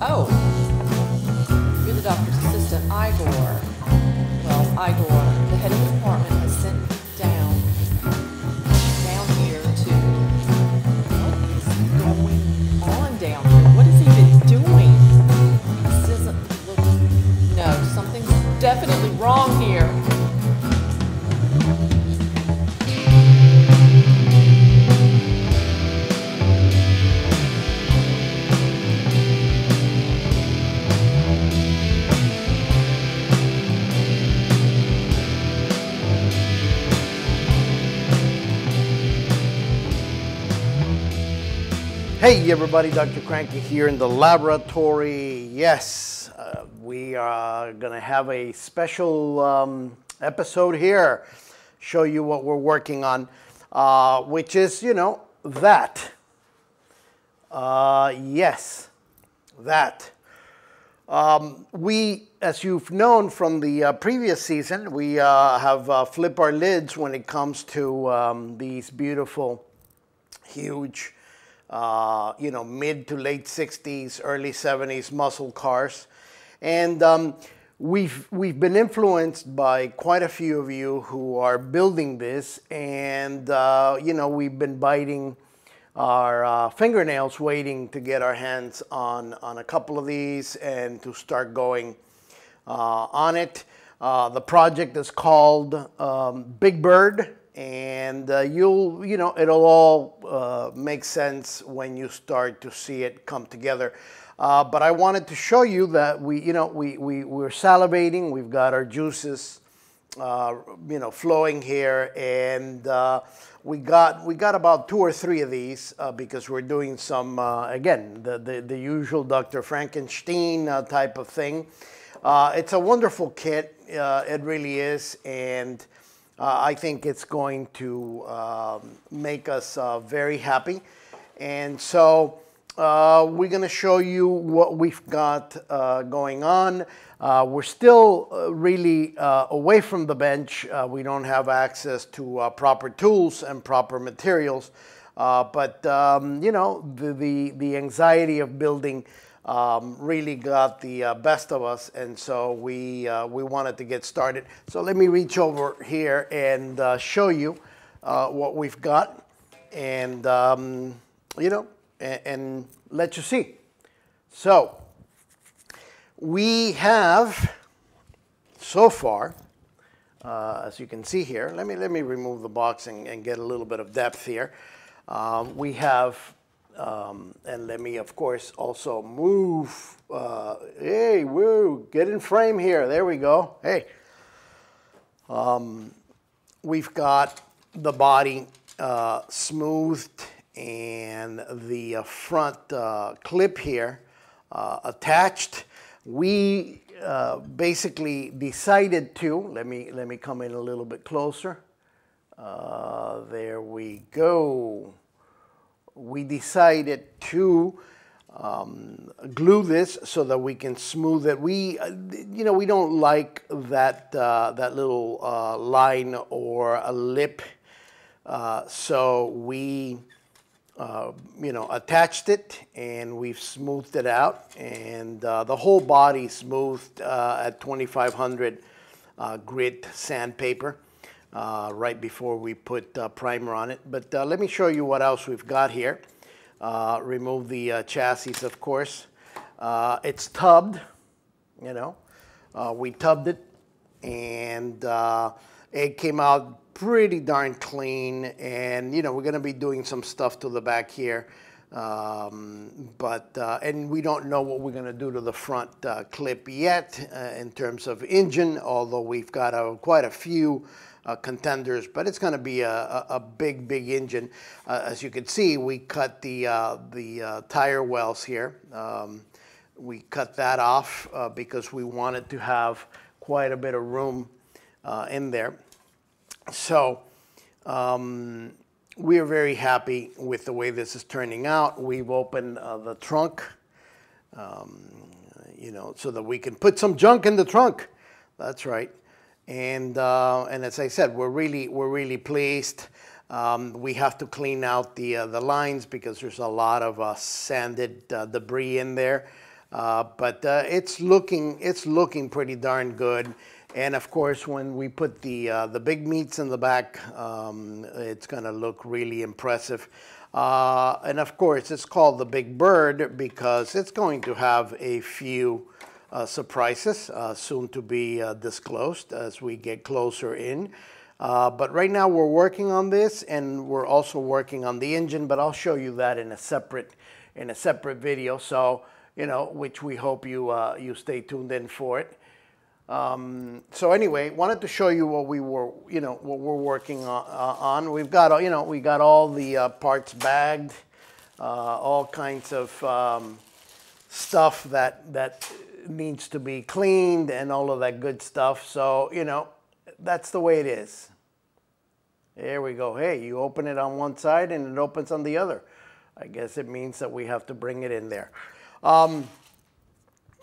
Oh, you're the doctor's assistant, Igor. Well, Igor, the head of the department, has sent down here to, what is going on down here? What has he been doing? This doesn't look, no, something's definitely wrong here. Hey everybody, Dr. Cranky here in the laboratory. Yes, we are gonna have a special episode here, show you what we're working on, which is, that. Yes, that. We, as you've known from the previous season, we have flipped our lids when it comes to these beautiful, huge, mid to late 60s, early 70s muscle cars. And we've been influenced by quite a few of you who are building this. And, we've been biting our fingernails waiting to get our hands on a couple of these and to start going on it. The project is called Big Bird. And it'll all make sense when you start to see it come together. But I wanted to show you that we're salivating. We've got our juices, flowing here, and we got about 2 or 3 of these because we're doing some again the usual Dr. Frankenstein type of thing. It's a wonderful kit. It really is, and I think it's going to make us very happy. And so we're going to show you what we've got going on. We're still really away from the bench. We don't have access to proper tools and proper materials. But the anxiety of building really got the best of us, and so we wanted to get started. So let me reach over here and show you what we've got, and and let you see. So we have so far, as you can see here. Let me remove the box and get a little bit of depth here. We have. And let me, of course, also move. Hey, woo, get in frame here. There we go. Hey. We've got the body smoothed and the front clip here attached. We basically decided to, let me come in a little bit closer. There we go. We decided to glue this so that we can smooth it. We don't like that that little line or a lip, so we attached it and we've smoothed it out, and the whole body smoothed at 2500 grit sandpaper. Right before we put primer on it. But let me show you what else we've got here. Remove the chassis, of course. It's tubbed, we tubbed it, and it came out pretty darn clean. And, we're going to be doing some stuff to the back here. And we don't know what we're going to do to the front clip yet in terms of engine, although we've got quite a few contenders, but it's going to be a big engine. As you can see, we cut the tire wells here. We cut that off because we wanted to have quite a bit of room in there. So we are very happy with the way this is turning out. We've opened the trunk, so that we can put some junk in the trunk. That's right. And as I said, we're really pleased. We have to clean out the lines because there's a lot of sanded debris in there. But it's looking pretty darn good. And of course, when we put the big meats in the back, it's going to look really impressive. And of course, it's called the Big Bird because it's going to have a few surprises soon to be disclosed as we get closer in. But right now we're working on this, and we're also working on the engine, but I'll show you that in a separate video. So, you know, which we hope you stay tuned in for it. So anyway, wanted to show you what what we're working on. We've got, we got all the parts bagged, all kinds of stuff that needs to be cleaned and all of that good stuff. So, that's the way it is. There we go. Hey, you open it on one side and it opens on the other. I guess it means that we have to bring it in there.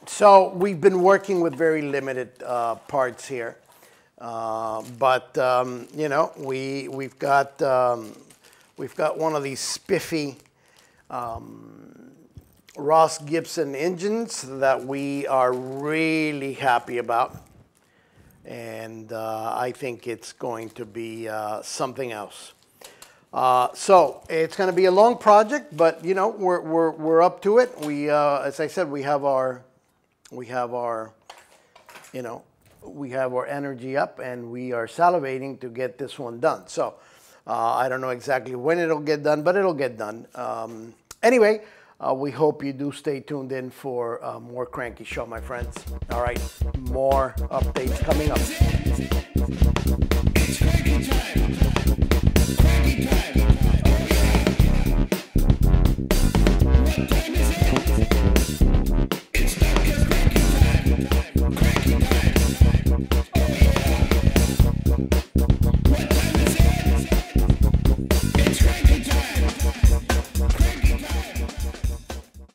So we've been working with very limited parts here, but we've got one of these spiffy Ross Gibson engines that we are really happy about, and I think it's going to be something else. So it's going to be a long project, but we're up to it. We, as I said, we have our energy up, and we are salivating to get this one done. So I don't know exactly when it'll get done, but it'll get done. Anyway, we hope you do stay tuned in for more Cranky Show, my friends. All right, more updates coming up. It's cranky time.